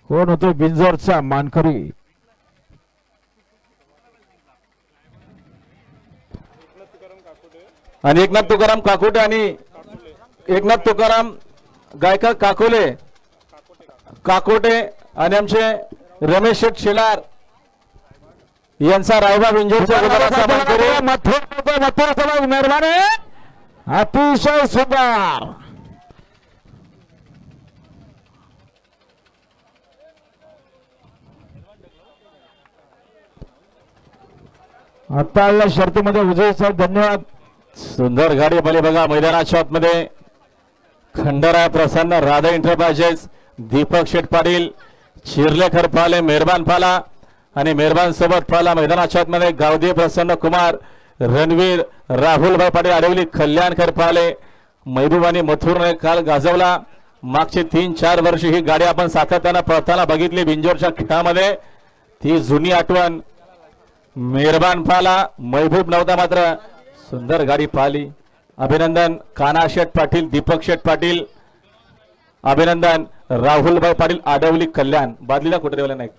कोण होतो बिंजोरचा मानकरी? आणि एकनाथ तुकाराम काकोटे आणि एकनाथ तुकाराम गायका काकोटे आणि आमचे रमेश शेठ शेलार यांचा रायबा बिंजोरचा गुलाबाचा मानकरी. मथुर मेहरबानी, अतिशय सुंदर. आता या शर्तीमध्ये विजय साहेब धन्यवाद. सुंदर गाडी पहिले बघा मैदानाच्या आतमध्ये. खंडराय प्रसन्न, राधा एंटरप्राइजेस, दीपक शेठ पाटील, चिरलेखर पाले, मेहरबान पाला आणि मेहरबान सोबत पाला मैदानाच्या आतमध्ये. गावदेव प्रसन्न कुमार, रणवीर, राहुलभाई पाटील आडवली, कल्याणकर पाले, महबूब आणि मथुरने काल गाजवला. मागचे 3-4 वर्ष ही गाडी आपण सातत्यानं पळताना बघितली बिंजोरच्या खेळामध्ये. ती जुनी आठवण. मेहरबान पाला, महबूब नव्हता मात्र सुंदर गाडी पाहिली. अभिनंदन काना शेठ पाटील, दीपक शेठ पाटील, अभिनंदन राहुलभाई पाटील आडवली, कल्याण. बादलीला कुठे नाईक.